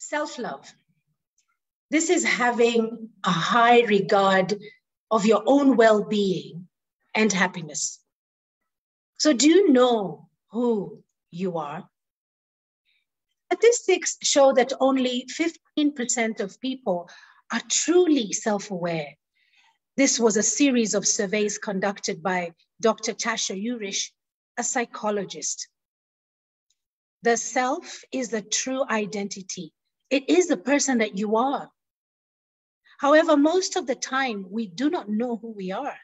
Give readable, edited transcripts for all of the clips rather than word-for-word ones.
Self-love. This is having a high regard of your own well-being and happiness. So do you know who you are? Statistics show that only 15% of people are truly self-aware. This was a series of surveys conducted by Dr. Tasha Eurich, a psychologist. The self is the true identity. It is the person that you are. However, most of the time, we do not know who we are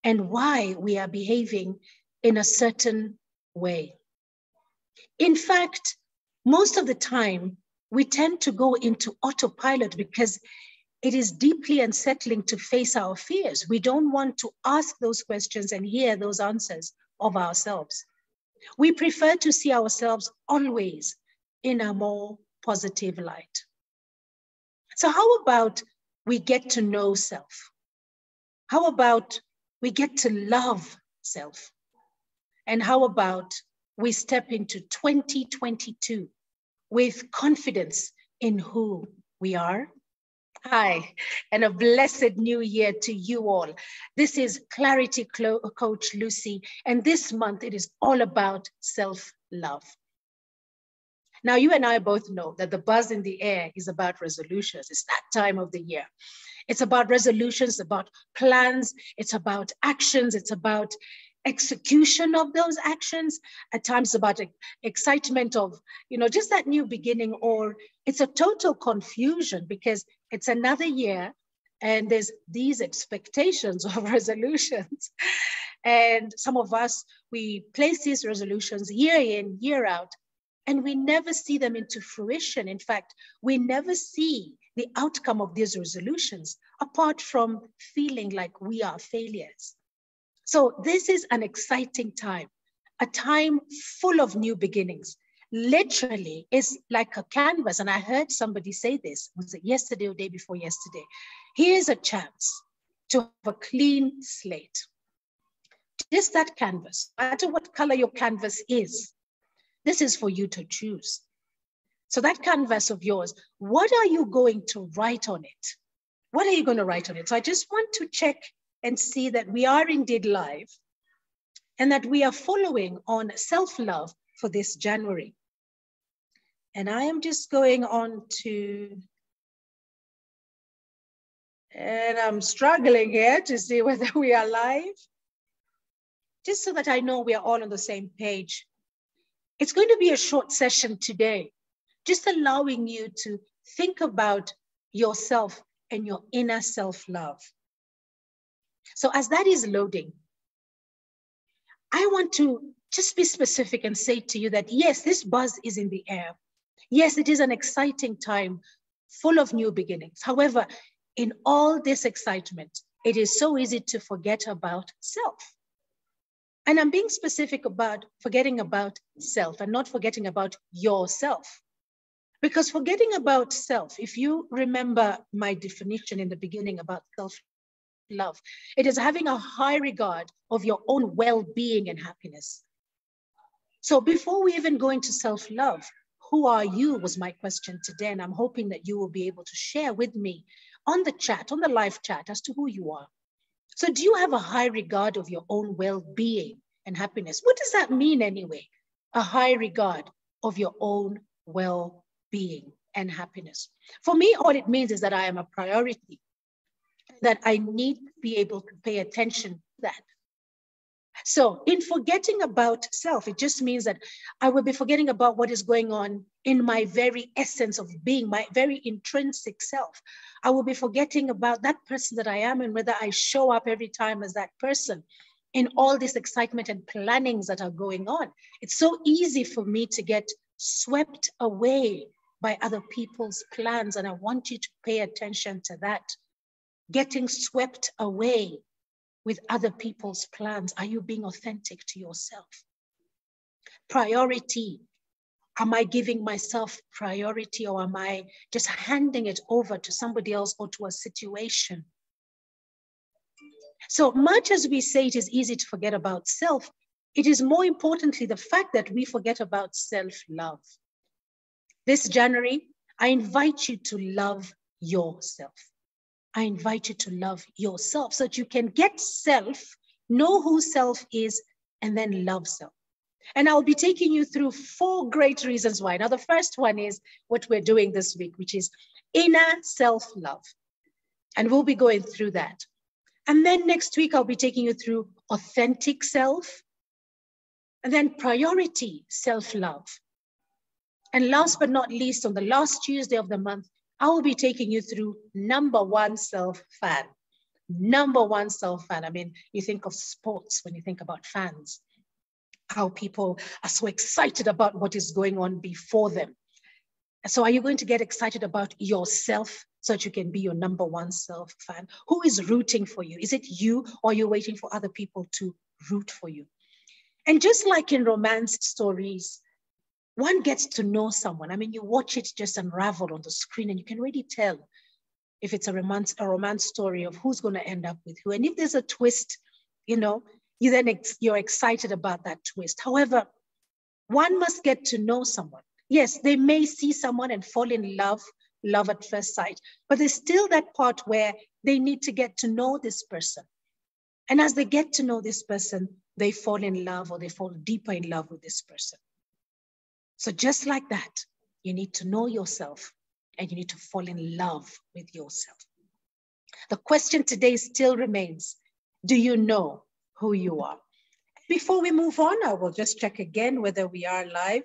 and why we are behaving in a certain way. In fact, most of the time, we tend to go into autopilot because it is deeply unsettling to face our fears. We don't want to ask those questions and hear those answers of ourselves. We prefer to see ourselves always in a more positive light. So how about we get to know self? How about we get to love self? And how about we step into 2022 with confidence in who we are? Hi, and a blessed new year to you all. This is Clarity Coach Lucy, and this month it is all about self-love. Now, you and I both know that the buzz in the air is about resolutions. It's that time of the year. It's about resolutions, about plans, it's about actions, it's about execution of those actions, at times about excitement of, just that new beginning, or it's a total confusion because it's another year and there's these expectations of resolutions. And some of us, we place these resolutions year in, year out, and we never see them into fruition. In fact, we never see the outcome of these resolutions apart from feeling like we are failures. So this is an exciting time, a time full of new beginnings. Literally, it's like a canvas. And I heard somebody say this, was it yesterday or day before yesterday? Here's a chance to have a clean slate. Just that canvas, no matter what color your canvas is, this is for you to choose. So that canvas of yours, what are you going to write on it? What are you going to write on it? So I just want to check and see that we are indeed live and that we are following on self-love for this January. And I am just going on to, and I'm struggling here to see whether we are live, just so that I know we are all on the same page. It's going to be a short session today, just allowing you to think about yourself and your inner self-love. So as that is loading, I want to just be specific and say to you that, yes, this buzz is in the air. Yes, it is an exciting time full of new beginnings. However, in all this excitement, it is so easy to forget about self. And I'm being specific about forgetting about self and not forgetting about yourself. Because forgetting about self, if you remember my definition in the beginning about self-love, it is having a high regard of your own well-being and happiness. So before we even go into self-love, who are you was my question today. And I'm hoping that you will be able to share with me on the chat, on the live chat, as to who you are. So do you have a high regard of your own well-being and happiness? What does that mean anyway? A high regard of your own well-being and happiness. For me, all it means is that I am a priority, that I need to be able to pay attention to that. So in forgetting about self, it just means that I will be forgetting about what is going on in my very essence of being, my very intrinsic self. I will be forgetting about that person that I am and whether I show up every time as that person in all this excitement and plannings that are going on. It's so easy for me to get swept away by other people's plans. And I want you to pay attention to that. Getting swept away with other people's plans. Are you being authentic to yourself? Priority. Am I giving myself priority, or am I just handing it over to somebody else or to a situation? So much as we say it is easy to forget about self, it is more importantly the fact that we forget about self-love. This January, I invite you to love yourself. I invite you to love yourself so that you can get self, know who self is, and then love self. And I'll be taking you through 4 great reasons why. Now, the first one is what we're doing this week, which is inner self-love. And we'll be going through that. And then next week, I'll be taking you through authentic self, and then priority self-love. And last but not least, on the last Tuesday of the month, I will be taking you through number 1 self-fan. Number 1 self-fan. I mean, you think of sports when you think about fans, how people are so excited about what is going on before them. So are you going to get excited about yourself so that you can be your number 1 self-fan? Who is rooting for you? Is it you, or are you waiting for other people to root for you? And just like in romance stories, one gets to know someone. I mean, you watch it just unravel on the screen and you can really tell if it's a romance story of who's going to end up with who. And if there's a twist, you know, you're excited about that twist. However, one must get to know someone. Yes, they may see someone and fall in love at first sight, but there's still that part where they need to get to know this person. And as they get to know this person, they fall in love, or they fall deeper in love with this person. So just like that, you need to know yourself and you need to fall in love with yourself. The question today still remains, do you know who you are? Before we move on, I will just check again whether we are live.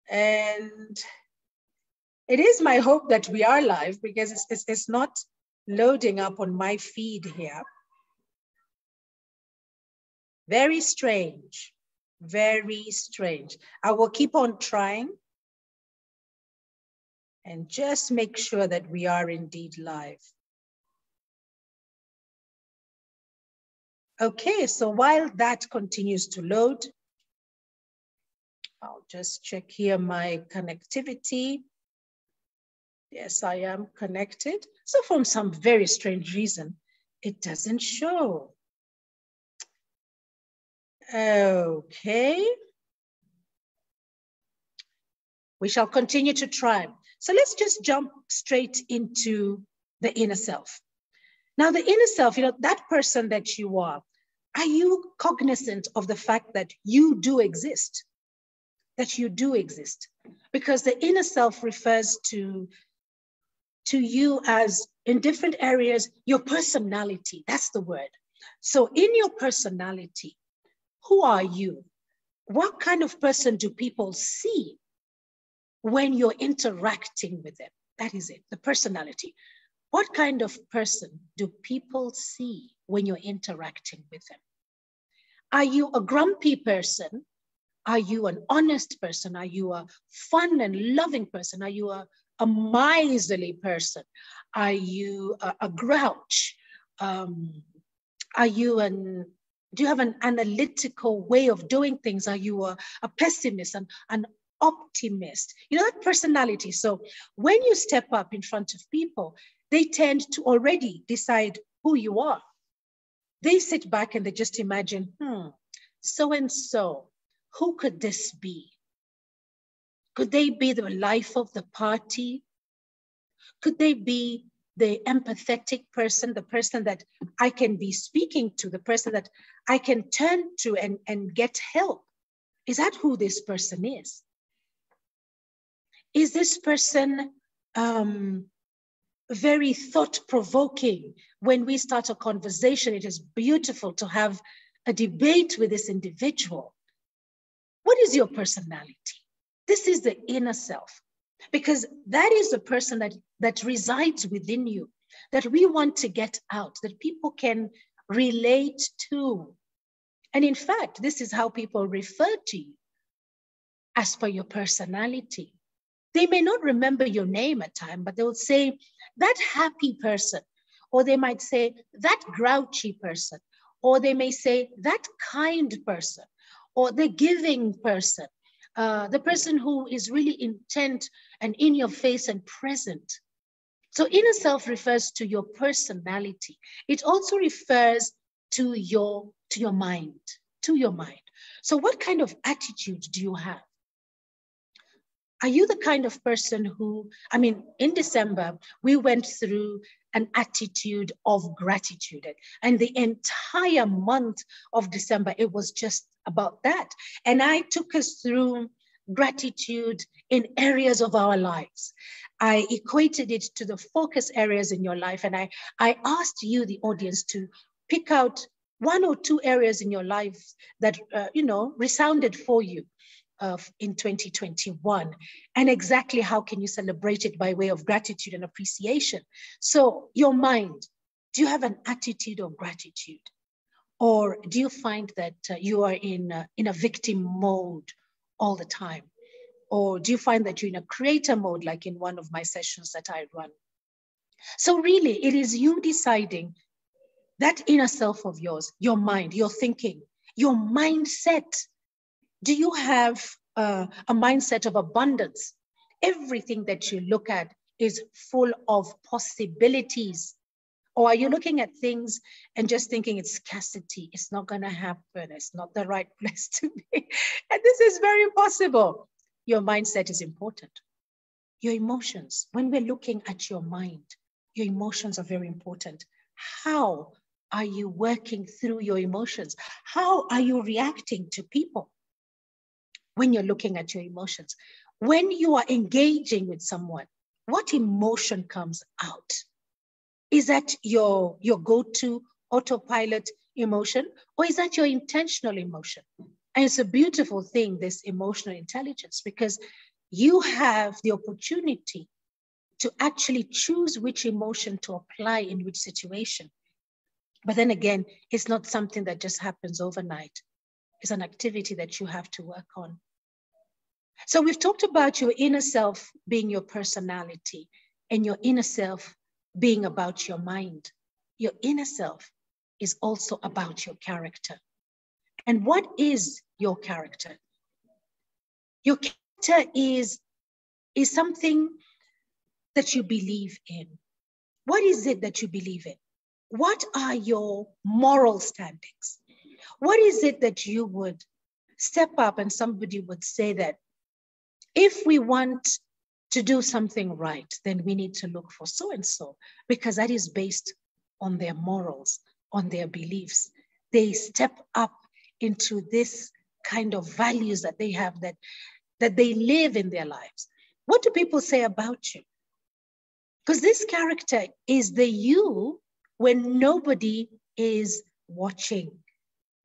And it is my hope that we are live, because it's not loading up on my feed here. Very strange. Very strange. I will keep on trying and just make sure that we are indeed live. Okay, so while that continues to load, I'll just check here my connectivity. Yes, I am connected. So from some very strange reason, it doesn't show. Okay. We shall continue to try. So let's just jump straight into the inner self. Now, the inner self, you know, that person that you are you cognizant of the fact that you do exist? That you do exist? Because the inner self refers to you as, in different areas, your personality. That's the word. So in your personality, who are you? What kind of person do people see when you're interacting with them? That is it, the personality. What kind of person do people see when you're interacting with them? Are you a grumpy person? Are you an honest person? Are you a fun and loving person? Are you a miserly person? Are you a grouch? Do you have an analytical way of doing things? Are you a pessimist, an optimist? You know, that personality. So when you step up in front of people, they tend to already decide who you are. They sit back and they just imagine, so-and-so, who could this be? Could they be the life of the party? Could they be the empathetic person, the person that I can be speaking to, the person that I can turn to and get help? Is that who this person is? Is this person very thought-provoking? When we start a conversation, it is beautiful to have a debate with this individual. What is your personality? This is the inner self, because that is the person that resides within you, that we want to get out, that people can relate to. And in fact, this is how people refer to you, as per your personality. They may not remember your name at times, but they'll say, that happy person, or they might say, that grouchy person, or they may say, that kind person, or the giving person, the person who is really intent and in your face and present. So inner self refers to your personality. It also refers to your mind, to your mind. So what kind of attitude do you have? Are you the kind of person who, in December, we went through an attitude of gratitude. And the entire month of December, it was just about that. And I took us through gratitude in areas of our lives. I equated it to the focus areas in your life. And I asked you, the audience, to pick out 1 or 2 areas in your life that, resounded for you in 2021, and exactly how can you celebrate it by way of gratitude and appreciation. So your mind, do you have an attitude of gratitude? Or do you find that you are in a victim mode all the time? Or do you find that you're in a creator mode, like in one of my sessions that I run? So really, it is you deciding that inner self of yours, your mind, your thinking, your mindset. Do you have a mindset of abundance? Everything that you look at is full of possibilities. Or are you looking at things and just thinking it's scarcity, it's not going to happen, it's not the right place to be? And this is very impossible. Your mindset is important. Your emotions, when we're looking at your mind, your emotions are very important. How are you working through your emotions? How are you reacting to people when you're looking at your emotions? When you are engaging with someone, what emotion comes out? Is that your go-to autopilot emotion, or is that your intentional emotion? And it's a beautiful thing, this emotional intelligence, because you have the opportunity to actually choose which emotion to apply in which situation. But then again, it's not something that just happens overnight. It's an activity that you have to work on. So we've talked about your inner self being your personality, and your inner self being about your mind. Your inner self is also about your character. And what is your character? Your character is something that you believe in. What is it that you believe in? What are your moral standings? What is it that you would step up and somebody would say that if we want to do something right, then we need to look for so-and-so, because that is based on their morals, on their beliefs. They step up into this kind of values that they have, that they live in their lives. What do people say about you? Because this character is the you when nobody is watching.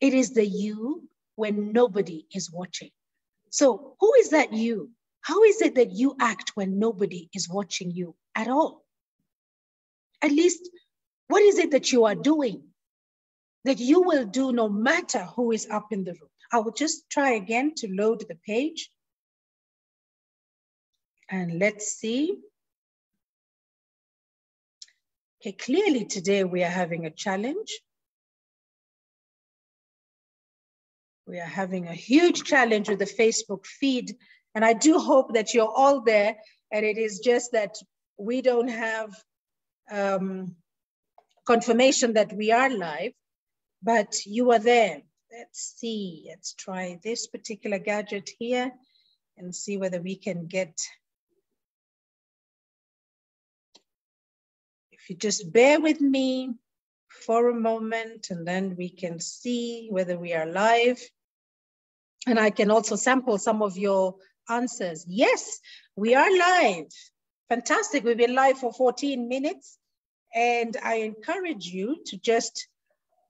It is the you when nobody is watching. So who is that you? How is it that you act when nobody is watching you at all? At least, what is it that you are doing that you will do no matter who is up in the room? I will just try again to load the page. And let's see. Okay, clearly today we are having a challenge. We are having a huge challenge with the Facebook feed. And I do hope that you're all there. And it is just that we don't have confirmation that we are live, but you are there. Let's see, let's try this particular gadget here and see whether we can get, if you just bear with me for a moment, and then we can see whether we are live. And I can also sample some of your answers. Yes, we are live. Fantastic. We've been live for 14 minutes. And I encourage you to just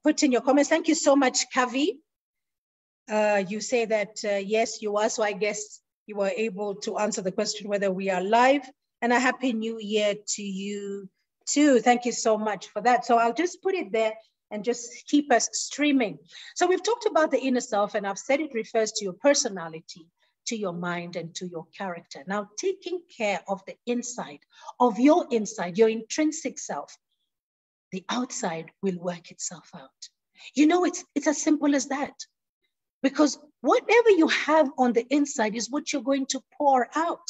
put in your comments. Thank you so much, Kavi. You say that, yes, you are. So I guess you were able to answer the question whether we are live. And a happy new year to you too. Thank you so much for that. So I'll just put it there and just keep us streaming. So we've talked about the inner self, and I've said it refers to your personality, to your mind, and to your character. Now, taking care of the inside, of your inside, your intrinsic self, the outside will work itself out. You know, it's as simple as that. Because whatever you have on the inside is what you're going to pour out.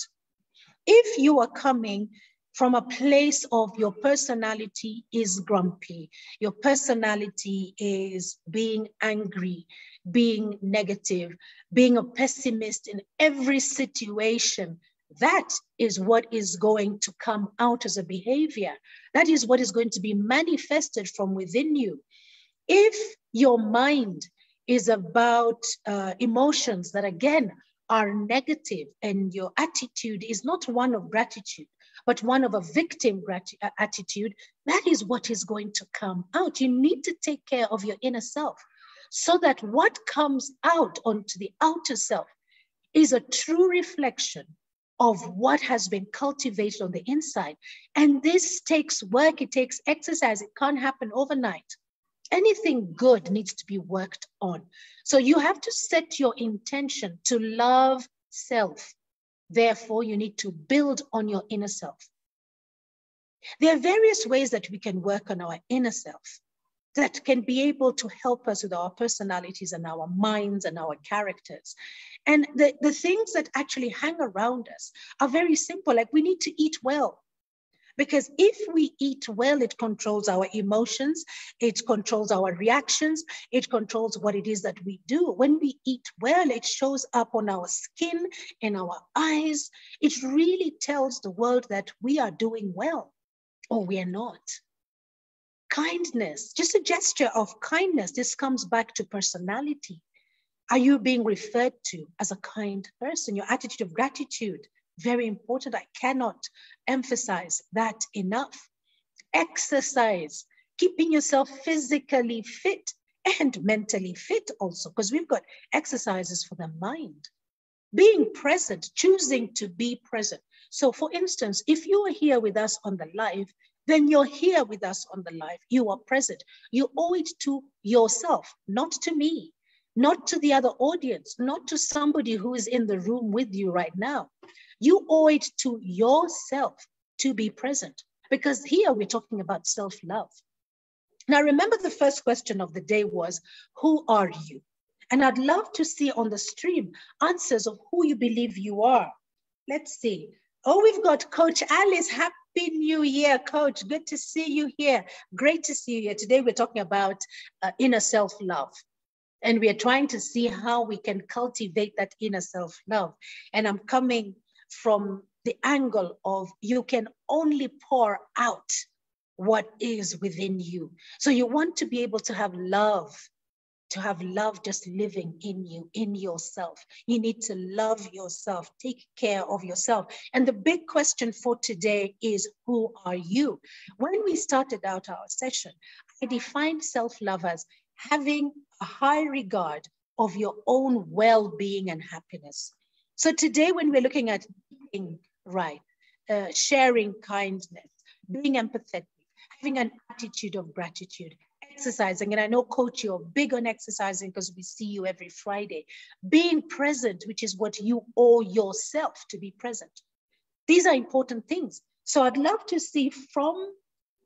If you are coming from a place of your personality is grumpy, your personality is being angry, being negative, being a pessimist in every situation, That is what is going to come out as a behavior. That is what is going to be manifested from within you. If your mind is about emotions that, again, are negative, and your attitude is not one of gratitude, but one of a victim attitude, that is what is going to come out. You need to take care of your inner self so that what comes out onto the outer self is a true reflection of what has been cultivated on the inside. And this takes work, it takes exercise, it can't happen overnight. Anything good needs to be worked on. So you have to set your intention to love self. Therefore, you need to build on your inner self. There are various ways that we can work on our inner self that can be able to help us with our personalities and our minds and our characters. And the things that actually hang around us are very simple. Like, we need to eat well. Because if we eat well, it controls our emotions, it controls our reactions, it controls what it is that we do. When we eat well, it shows up on our skin, in our eyes. It really tells the world that we are doing well or we are not. Kindness, just a gesture of kindness. This comes back to personality. Are you being referred to as a kind person? Your attitude of gratitude, very important. I cannot emphasize that enough. Exercise, keeping yourself physically fit and mentally fit also, because we've got exercises for the mind. Being present, choosing to be present. So for instance, if you are here with us on the live, then you're here with us on the live. You are present. You owe it to yourself, not to me, not to the other audience, not to somebody who is in the room with you right now. You owe it to yourself to be present, because here we're talking about self-love. Now, remember the first question of the day was, who are you? And I'd love to see on the stream answers of who you believe you are. Let's see. Oh, we've got Coach Alice. Happy New Year, Coach. Good to see you here. Great to see you here. Today we're talking about inner self-love. And we are trying to see how we can cultivate that inner self-love. And I'm coming from the angle of you can only pour out what is within you. So you want to be able to have love just living in you, in yourself. You need to love yourself, take care of yourself. And the big question for today is, who are you? When we started out our session, I defined self-love as having a high regard of your own well-being and happiness. So today, when we're looking at being right, sharing kindness, being empathetic, having an attitude of gratitude, exercising, and I know, Coach, you're big on exercising because we see you every Friday, being present, which is what you owe yourself to be present. These are important things. So I'd love to see from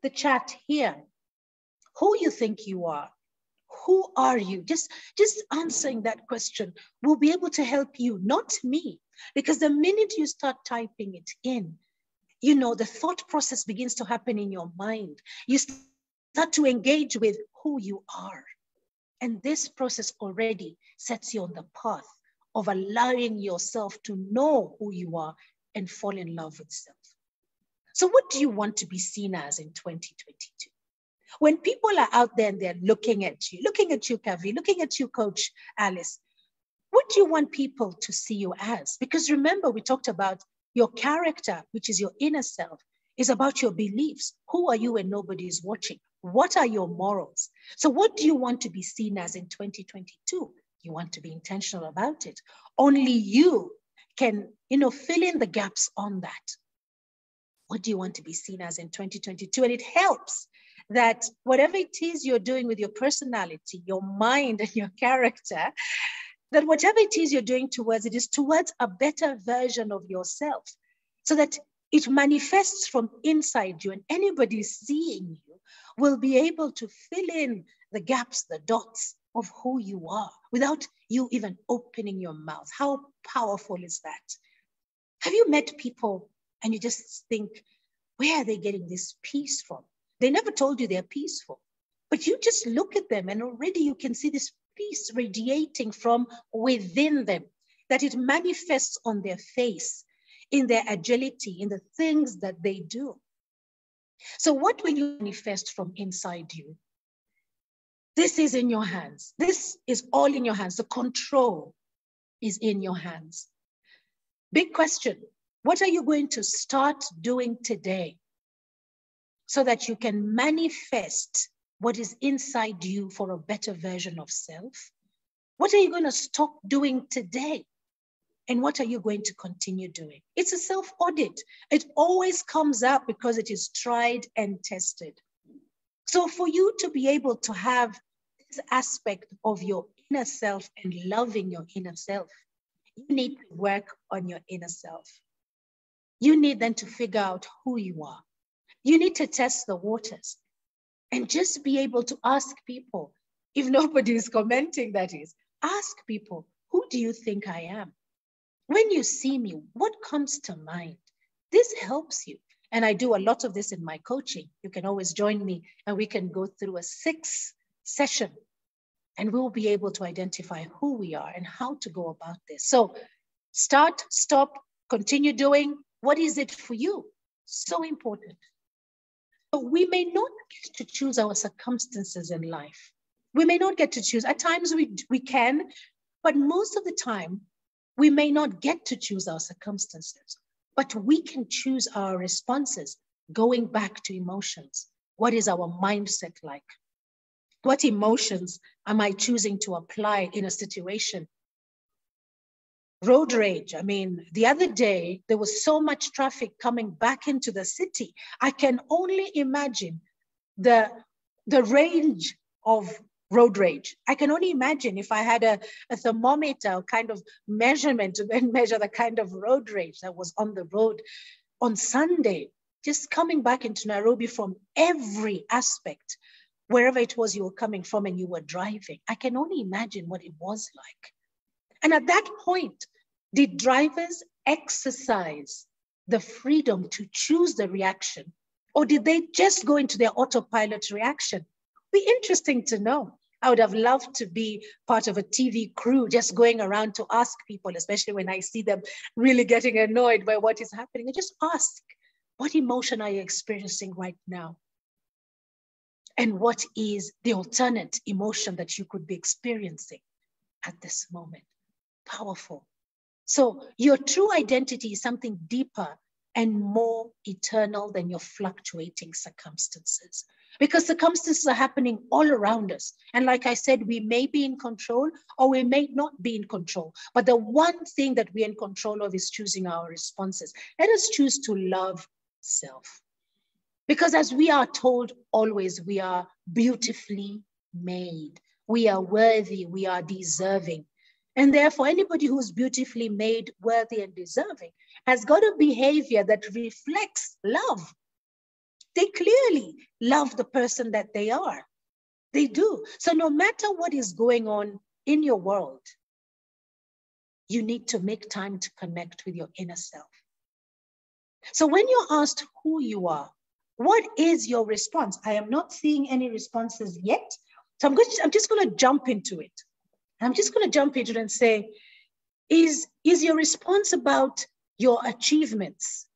the chat here who you think you are. Who are you? Just answering that question will be able to help you, not me, because the minute you start typing it in, you know, the thought process begins to happen in your mind. You start to engage with who you are. And this process already sets you on the path of allowing yourself to know who you are and fall in love with self. So what do you want to be seen as in 2022? When people are out there and they're looking at you, Kavi, looking at you, Coach Alice, what do you want people to see you as? Because remember, we talked about your character, which is your inner self, is about your beliefs. Who are you when nobody is watching? What are your morals? So what do you want to be seen as in 2022? You want to be intentional about it. Only you can, fill in the gaps on that. What do you want to be seen as in 2022? And it helps that whatever it is you're doing with your personality, your mind, and your character, that whatever it is you're doing towards it is towards a better version of yourself, so that it manifests from inside you, and anybody seeing you will be able to fill in the gaps, the dots of who you are without you even opening your mouth. How powerful is that? Have you met people and you just think, where are they getting this peace from? They never told you they're peaceful, but you just look at them and already you can see this peace radiating from within them, that it manifests on their face. in their agility, in the things that they do. So what will you manifest from inside you? This is in your hands. This is all in your hands. The control is in your hands. Big question. What are you going to start doing today so that you can manifest what is inside you for a better version of self? What are you going to stop doing today? And what are you going to continue doing? It's a self-audit. It always comes up because it is tried and tested. So for you to be able to have this aspect of your inner self and loving your inner self, you need to work on your inner self. You need then to figure out who you are. You need to test the waters and just be able to ask people, if nobody is commenting, that is, ask people, who do you think I am? When you see me, what comes to mind? This helps you. And I do a lot of this in my coaching. You can always join me and we can go through a 6 session and we'll be able to identify who we are and how to go about this. So start, stop, continue doing. What is it for you? So important. So we may not get to choose our circumstances in life. We may not get to choose. At times we can, but most of the time, we may not get to choose our circumstances, but we can choose our responses going back to emotions. What is our mindset like? What emotions am I choosing to apply in a situation? Road rage. I mean, the other day, there was so much traffic coming back into the city. I can only imagine the range of road rage. I can only imagine if I had a thermometer kind of measurement to then measure the kind of road rage that was on the road on Sunday, just coming back into Nairobi from every aspect, wherever it was you were coming from and you were driving. I can only imagine what it was like. And at that point, did drivers exercise the freedom to choose the reaction, or did they just go into their autopilot reaction? Be interesting to know. I would have loved to be part of a TV crew just going around to ask people, especially when I see them really getting annoyed by what is happening. And just ask, what emotion are you experiencing right now? And what is the alternate emotion that you could be experiencing at this moment? Powerful. So your true identity is something deeper and more eternal than your fluctuating circumstances. Because circumstances are happening all around us. And like I said, we may be in control or we may not be in control. But the one thing that we're in control of is choosing our responses. Let us choose to love self. Because as we are told always, we are beautifully made. We are worthy, we are deserving. And therefore, anybody who's beautifully made, worthy, and deserving has got a behavior that reflects love. They clearly love the person that they are. They do. So no matter what is going on in your world, you need to make time to connect with your inner self. So when you're asked who you are, what is your response? I am not seeing any responses yet. So I'm just going to jump into it. I'm just going to jump into it and say, is your response about your achievements?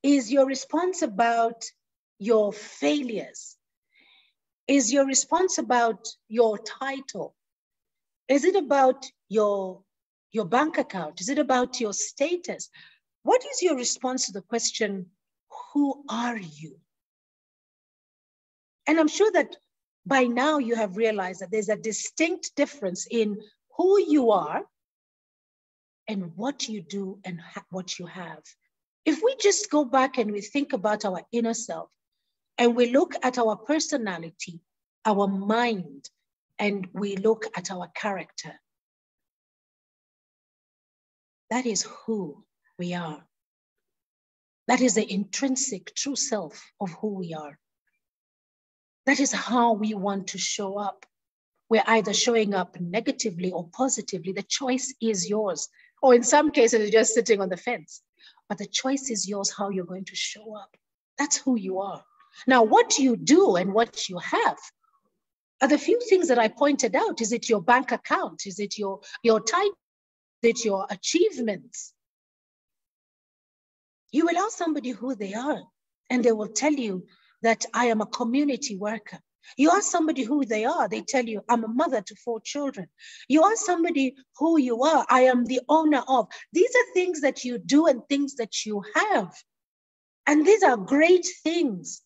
Is your response about your failures? Is your response about your title? Is it about your bank account? Is it about your status? What is your response to the question, who are you? And I'm sure that by now you have realized that there's a distinct difference in who you are and what you do and what you have. If we just go back and we think about our inner self and we look at our personality, our mind, and we look at our character, that is who we are. That is the intrinsic true self of who we are. That is how we want to show up. We're either showing up negatively or positively. The choice is yours. Or in some cases, you're just sitting on the fence. But the choice is yours how you're going to show up. That's who you are. Now, what you do and what you have are the few things that I pointed out. Is it your bank account? Is it your title? Is it your achievements? You will ask somebody who they are, and they will tell you that I am a community worker. You ask somebody who they are, they tell you, I'm a mother to 4 children. You ask somebody who you are, I am the owner of. These are things that you do and things that you have. And these are great things.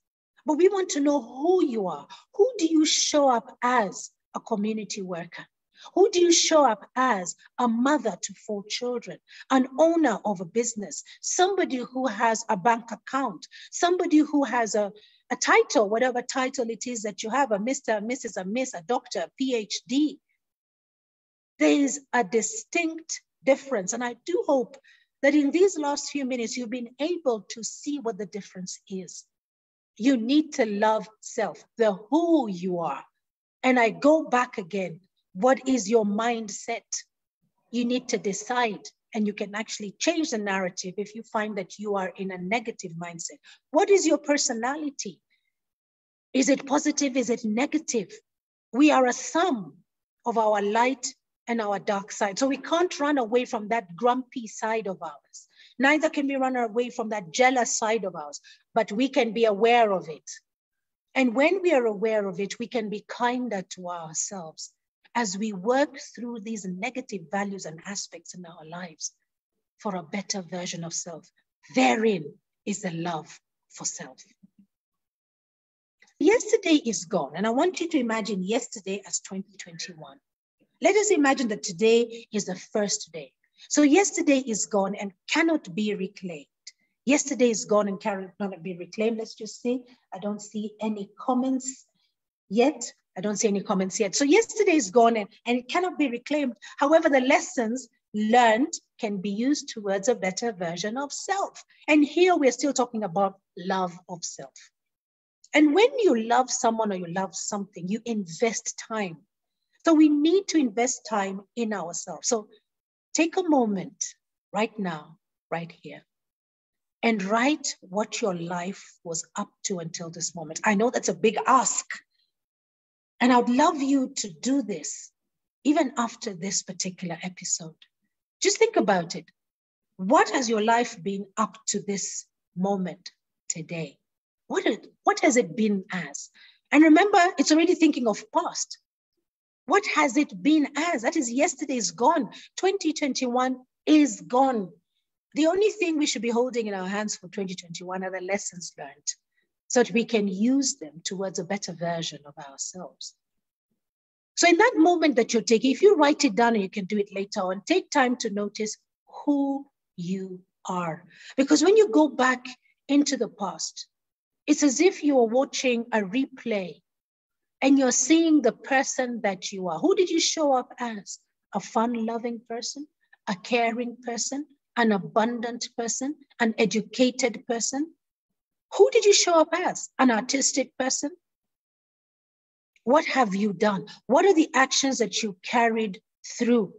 But we want to know who you are. Who do you show up as a community worker? Who do you show up as a mother to 4 children, an owner of a business, somebody who has a bank account, somebody who has a title, whatever title it is that you have, a Mr., a Mrs., a Miss, a doctor, a PhD. There is a distinct difference. And I do hope that in these last few minutes, you've been able to see what the difference is. You need to love self, the who you are. And I go back again. What is your mindset? You need to decide, and you can actually change the narrative if you find that you are in a negative mindset. What is your personality? Is it positive? Is it negative? We are a sum of our light and our dark side. So we can't run away from that grumpy side of ours. Neither can we run away from that jealous side of ours, but we can be aware of it. And when we are aware of it, we can be kinder to ourselves as we work through these negative values and aspects in our lives for a better version of self. Therein is the love for self. Yesterday is gone, and I want you to imagine yesterday as 2021. Let us imagine that today is the first day. So yesterday is gone and cannot be reclaimed. Yesterday is gone and cannot be reclaimed. Let's just see. I don't see any comments yet. So yesterday is gone and it cannot be reclaimed. However, the lessons learned can be used towards a better version of self. And here we're still talking about love of self. And when you love someone or you love something, you invest time. So we need to invest time in ourselves. So take a moment right now, right here, and write what your life was up to until this moment. I know that's a big ask. And I'd love you to do this even after this particular episode. Just think about it. What has your life been up to this moment today? What has it been as? And remember, it's already thinking of past. What has it been as? That is, yesterday is gone. 2021 is gone. The only thing we should be holding in our hands for 2021 are the lessons learned, so that we can use them towards a better version of ourselves. So in that moment that you're taking, if you write it down and you can do it later on, take time to notice who you are. Because when you go back into the past, it's as if you are watching a replay and you're seeing the person that you are. Who did you show up as? A fun-loving person, a caring person, an abundant person, an educated person? Who did you show up as? An artistic person? What have you done? What are the actions that you carried through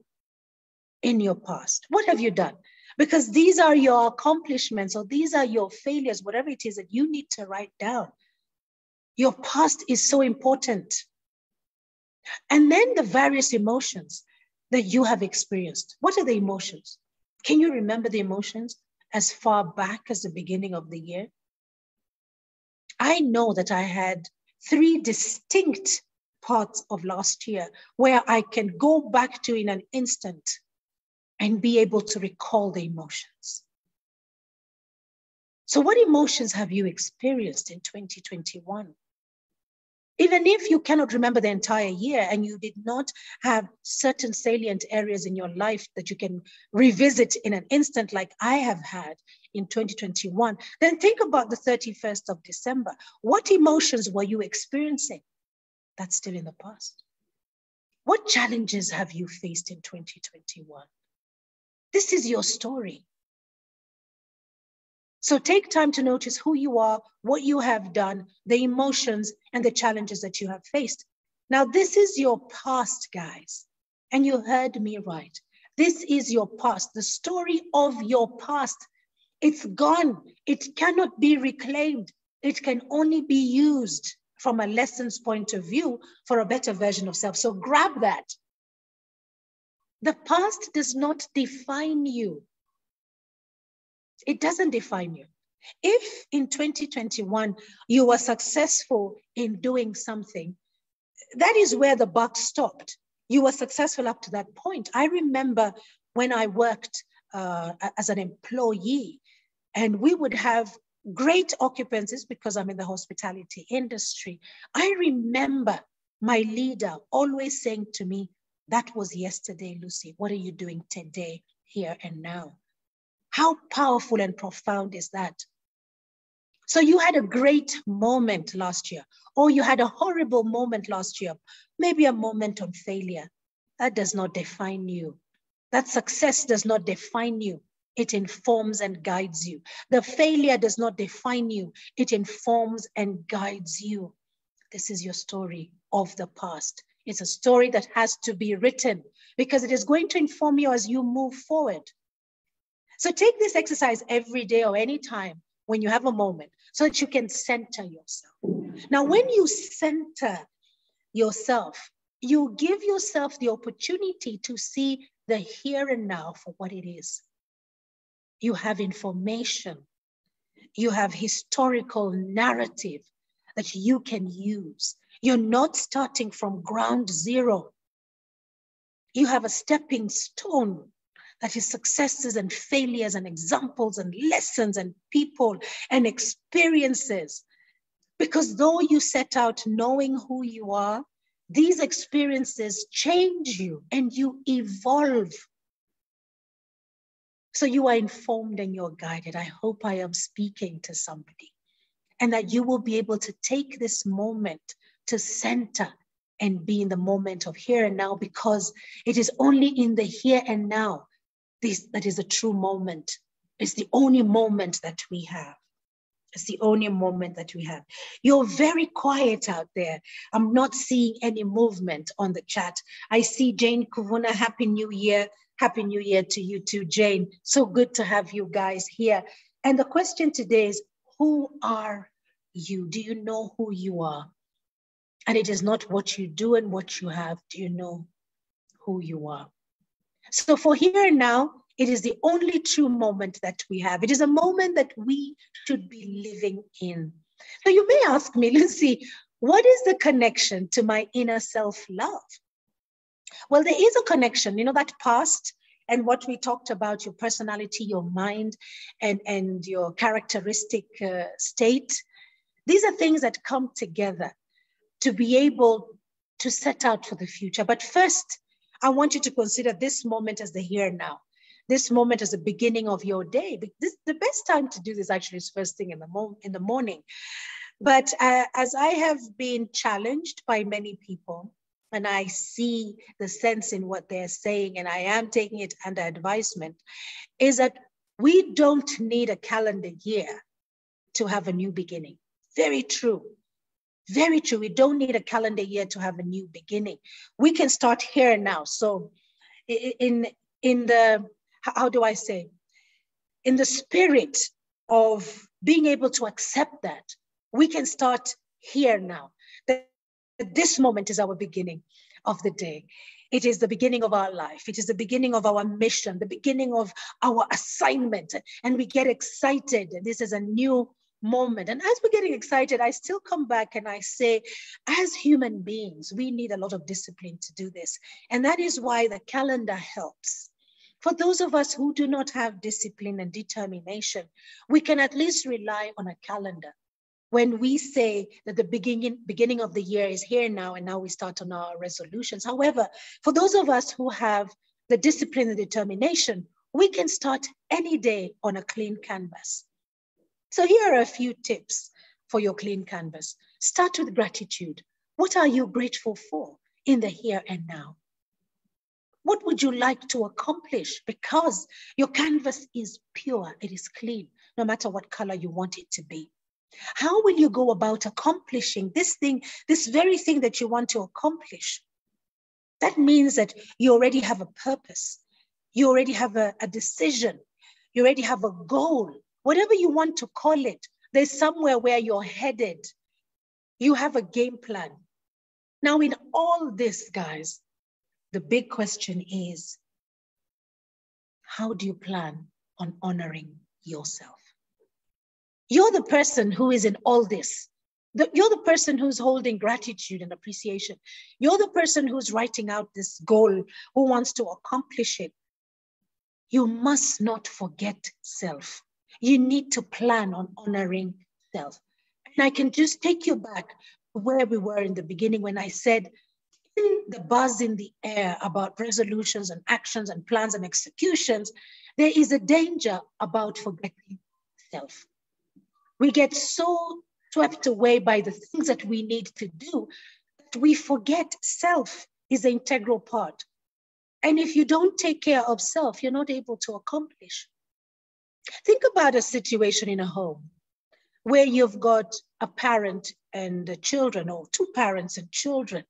in your past? What have you done? Because these are your accomplishments or these are your failures, whatever it is that you need to write down. Your past is so important. And then the various emotions that you have experienced. What are the emotions? Can you remember the emotions as far back as the beginning of the year? I know that I had 3 distinct parts of last year where I can go back to in an instant and be able to recall the emotions. So what emotions have you experienced in 2021? Even if you cannot remember the entire year and you did not have certain salient areas in your life that you can revisit in an instant like I have had in 2021, then think about the 31st of December. What emotions were you experiencing? That's still in the past. What challenges have you faced in 2021? This is your story. So take time to notice who you are, what you have done, the emotions and the challenges that you have faced. Now, this is your past, guys. And you heard me right. This is your past, the story of your past. It's gone. It cannot be reclaimed. It can only be used from a lessons point of view for a better version of self. So grab that. The past does not define you. It doesn't define you. If in 2021 you were successful in doing something, that is where the buck stopped. You were successful up to that point. I remember when I worked as an employee, and we would have great occupancies because I'm in the hospitality industry. I remember my leader always saying to me, "That was yesterday, Lucy. What are you doing today, here and now?" How powerful and profound is that? So you had a great moment last year, or you had a horrible moment last year, maybe a moment of failure. That does not define you. That success does not define you. It informs and guides you. The failure does not define you. It informs and guides you. This is your story of the past. It's a story that has to be written because it is going to inform you as you move forward. So take this exercise every day or any time when you have a moment so that you can center yourself. Now, when you center yourself, you give yourself the opportunity to see the here and now for what it is. You have information. You have historical narrative that you can use. You're not starting from ground zero. You have a stepping stone that is successes and failures and examples and lessons and people and experiences. Because though you set out knowing who you are, these experiences change you and you evolve. So you are informed and you're guided. I hope I am speaking to somebody, and that you will be able to take this moment to center and be in the moment of here and now, because it is only in the here and now that is a true moment. It's the only moment that we have. It's the only moment that we have. You're very quiet out there. I'm not seeing any movement on the chat. I see Jane Kuvuna, Happy New Year. Happy New Year to you too, Jane. So good to have you guys here. And the question today is, who are you? Do you know who you are? And it is not what you do and what you have. Do you know who you are? So for here and now, it is the only true moment that we have. It is a moment that we should be living in. So you may ask me, Lucy, what is the connection to my inner self-love? Well, there is a connection, that past and what we talked about, your personality, your mind, and your characteristic state. These are things that come together to be able to set out for the future. But first, I want you to consider this moment as the here and now. This moment is the beginning of your day. The best time to do this actually is first thing in the morning. But as I have been challenged by many people, and I see the sense in what they're saying, and I am taking it under advisement, is that we don't need a calendar year to have a new beginning. Very true. Very true. We don't need a calendar year to have a new beginning. We can start here and now. So in the, how do I say, in the spirit of being able to accept that, we can start here now. That this moment is our beginning of the day. It is the beginning of our life. It is the beginning of our mission, the beginning of our assignment. And we get excited. This is a new moment. And as we're getting excited, I still come back and I say, as human beings, we need a lot of discipline to do this. And that is why the calendar helps. For those of us who do not have discipline and determination, we can at least rely on a calendar. When we say that the beginning of the year is here now, and now we start on our resolutions. However, for those of us who have the discipline and determination, we can start any day on a clean canvas. So here are a few tips for your clean canvas. Start with gratitude. What are you grateful for in the here and now? What would you like to accomplish? Because your canvas is pure, it is clean, no matter what color you want it to be. How will you go about accomplishing this thing, this very thing that you want to accomplish? That means that you already have a purpose. You already have a decision. You already have a goal. Whatever you want to call it, there's somewhere where you're headed. You have a game plan. Now, in all this, guys, the big question is, how do you plan on honoring yourself. You're the person who is in all this. You're the person who's holding gratitude and appreciation. You're the person who's writing out this goal, who wants to accomplish it. You must not forget self. You need to plan on honoring self. And I can just take you back to where we were in the beginning when I said, in the buzz in the air about resolutions and actions and plans and executions, there is a danger about forgetting self. We get so swept away by the things that we need to do that we forget self is an integral part. And if you don't take care of self, you're not able to accomplish. Think about a situation in a home where you've got a parent and children, or two parents and children.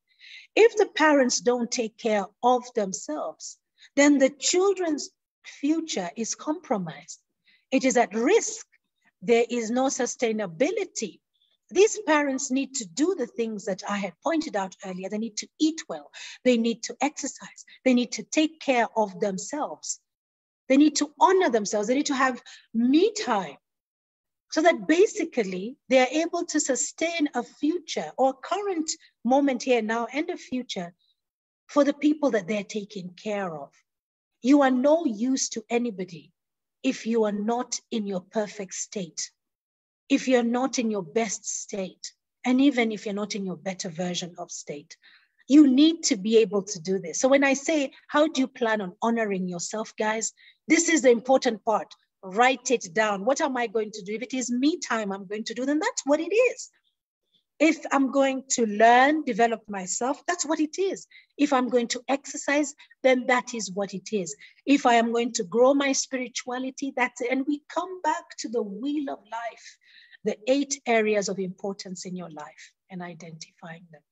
If the parents don't take care of themselves, then the children's future is compromised. It is at risk. There is no sustainability. These parents need to do the things that I had pointed out earlier. They need to eat well. They need to exercise. They need to take care of themselves. They need to honor themselves. They need to have me time so that basically they are able to sustain a future or current moment here now and a future for the people that they're taking care of. You are no use to anybody if you are not in your perfect state, if you're not in your best state, and even if you're not in your better version of state. You need to be able to do this. So when I say, how do you plan on honoring yourself, guys? This is the important part. Write it down. What am I going to do? If it is me time I'm going to do, then that's what it is. If I'm going to learn, develop myself, that's what it is. If I'm going to exercise, then that is what it is. If I am going to grow my spirituality, that's it. And we come back to the wheel of life, the 8 areas of importance in your life and identifying them.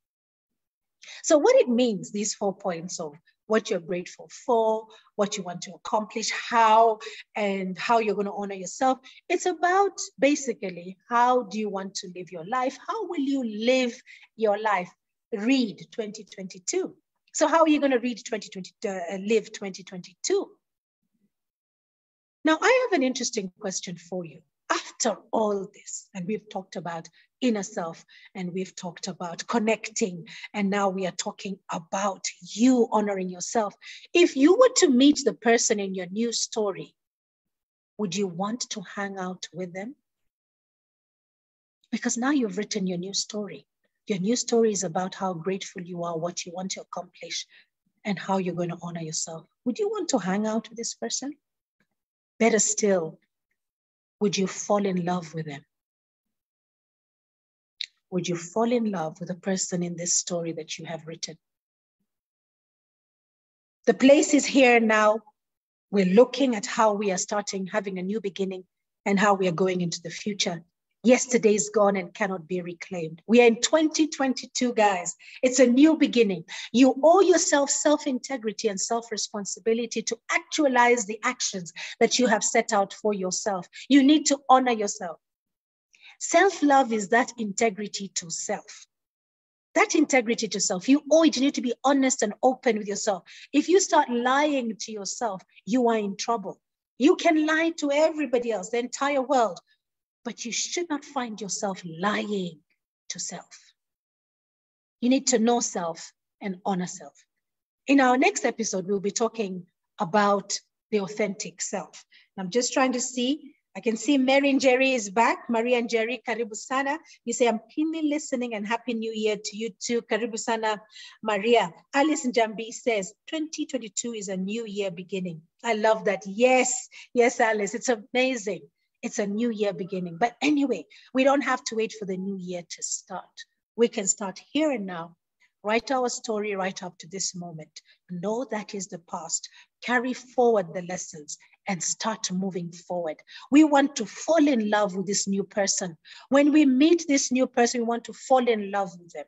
So what it means, these 4 points of what you're grateful for, what you want to accomplish, how, and how you're going to honor yourself. It's about basically, how do you want to live your life? How will you live your life? Read 2022. So how are you going to live 2022? Now, I have an interesting question for you. After all this, and we've talked about inner self, and we've talked about connecting, and now we are talking about you honoring yourself. If you were to meet the person in your new story, would you want to hang out with them? Because now you've written your new story. Your new story is about how grateful you are, what you want to accomplish, and how you're going to honor yourself. Would you want to hang out with this person? Better still, would you fall in love with them? Would you fall in love with the person in this story that you have written? The place is here now. We're looking at how we are having a new beginning, and how we are going into the future. Yesterday is gone and cannot be reclaimed. We are in 2022, guys. It's a new beginning. You owe yourself self-integrity and self-responsibility to actualize the actions that you have set out for yourself. You need to honor yourself. Self-love is that integrity to self. That integrity to self, you owe it. You need to be honest and open with yourself. If you start lying to yourself, you are in trouble. You can lie to everybody else, the entire world, but you should not find yourself lying to self. You need to know self and honor self. In our next episode, we'll be talking about the authentic self. I'm just trying to see. I can see Mary and Jerry is back. Maria and Jerry, karibu sana. You say, I'm keenly listening and happy new year to you too. Karibu sana, Maria. Alice Njambi says, 2022 is a new year beginning. I love that. Yes, yes, Alice, it's amazing. It's a new year beginning. But anyway, we don't have to wait for the new year to start. We can start here and now. Write our story right up to this moment. Know that is the past. Carry forward the lessons and start moving forward. We want to fall in love with this new person. When we meet this new person, we want to fall in love with them.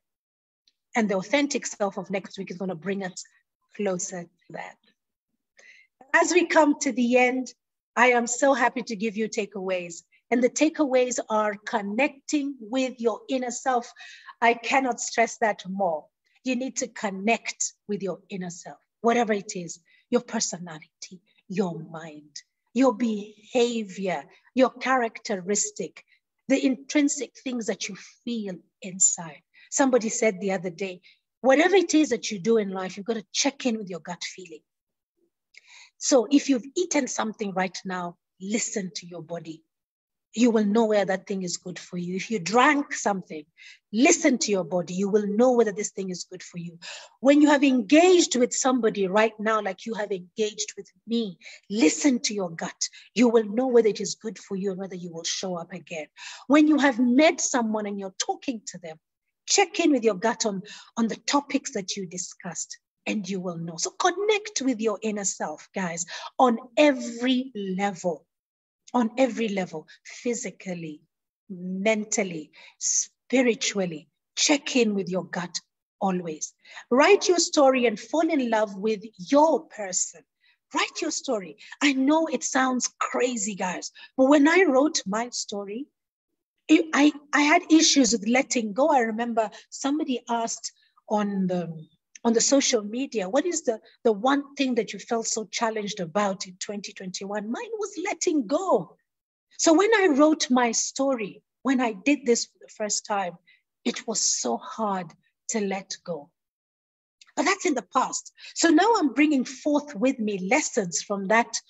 And the authentic self of next week is going to bring us closer to that. As we come to the end, I am so happy to give you takeaways. And the takeaways are connecting with your inner self. I cannot stress that more. You need to connect with your inner self, whatever it is, your personality, your mind, your behavior, your characteristic, the intrinsic things that you feel inside. Somebody said the other day, whatever it is that you do in life, you've got to check in with your gut feeling. So if you've eaten something right now, listen to your body. You will know where that thing is good for you. If you drank something, listen to your body. You will know whether this thing is good for you. When you have engaged with somebody right now, like you have engaged with me, listen to your gut. You will know whether it is good for you and whether you will show up again. When you have met someone and you're talking to them, check in with your gut on the topics that you discussed, and you will know. So connect with your inner self, guys, on every level. On every level, physically, mentally, spiritually. Check in with your gut always. Write your story and fall in love with your person. Write your story. I know it sounds crazy, guys, but when I wrote my story, I had issues with letting go. I remember somebody asked on the social media, what is the one thing that you felt so challenged about in 2021? Mine was letting go. So when I wrote my story, when I did this for the first time, it was so hard to let go. But that's in the past. So now I'm bringing forth with me lessons from that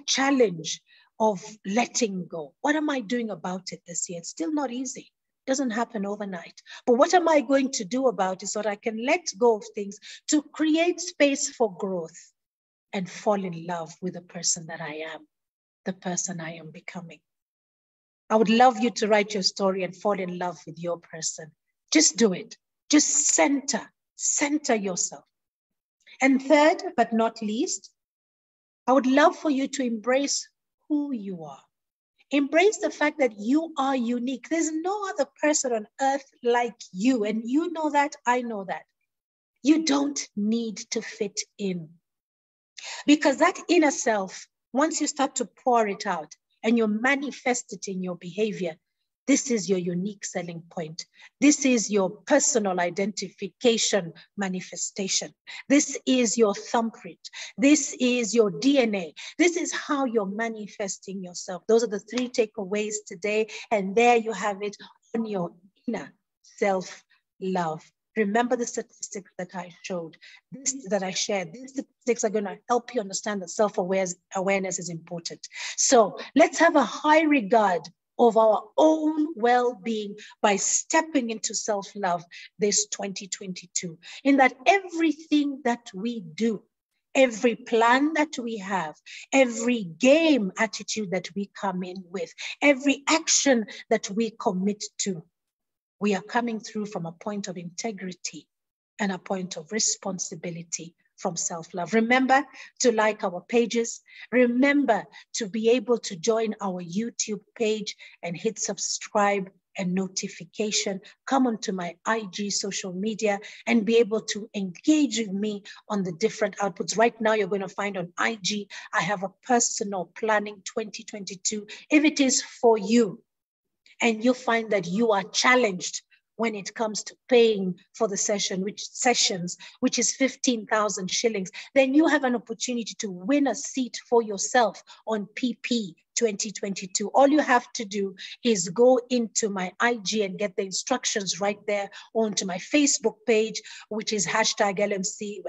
challenge of letting go. What am I doing about it this year? It's still not easy. Doesn't happen overnight. But what am I going to do about it so that I can let go of things to create space for growth and fall in love with the person that I am, the person I am becoming? I would love you to write your story and fall in love with your person. Just do it. Just center yourself. And third, but not least, I would love for you to embrace who you are. Embrace the fact that you are unique. There's no other person on earth like you. And you know that, I know that. You don't need to fit in. Because that inner self, once you start to pour it out and you manifest it in your behavior, this is your unique selling point. This is your personal identification manifestation. This is your thumbprint. This is your DNA. This is how you're manifesting yourself. Those are the 3 takeaways today. And there you have it on your inner self-love. Remember the statistics that I showed, that I shared. These statistics are going to help you understand that self-awareness is important. So let's have a high regard of our own well-being by stepping into self-love this 2022. In that everything that we do, every plan that we have, every game attitude that we come in with, every action that we commit to, we are coming through from a point of integrity and a point of responsibility from self-love. Remember to like our pages. Remember to be able to join our YouTube page and hit subscribe and notification. Come onto my IG social media and be able to engage with me on the different outputs. Right now, you're going to find on IG, I have a personal planning 2022. If it is for you, and you'll find that you are challenged when it comes to paying for the sessions, which is 15,000 shillings, then you have an opportunity to win a seat for yourself on PP 2022. All you have to do is go into my IG and get the instructions right there, onto my Facebook page, which is #LMC,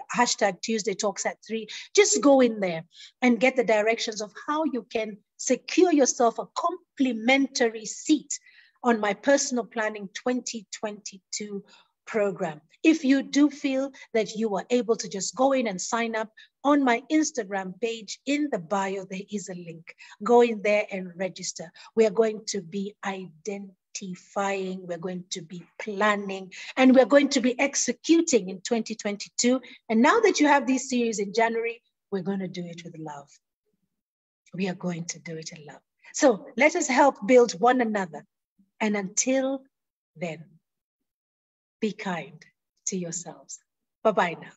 #Tuesday Talks at 3. Just go in there and get the directions of how you can secure yourself a complimentary seat on my personal planning 2022 program. If you do feel that you are able to just go in and sign up on my Instagram page, in the bio, there is a link. Go in there and register. We are going to be identifying, we're going to be planning, and we're going to be executing in 2022. And now that you have this series in January, we're going to do it with love. We are going to do it in love. So let us help build one another. And until then, be kind to yourselves. Bye-bye now.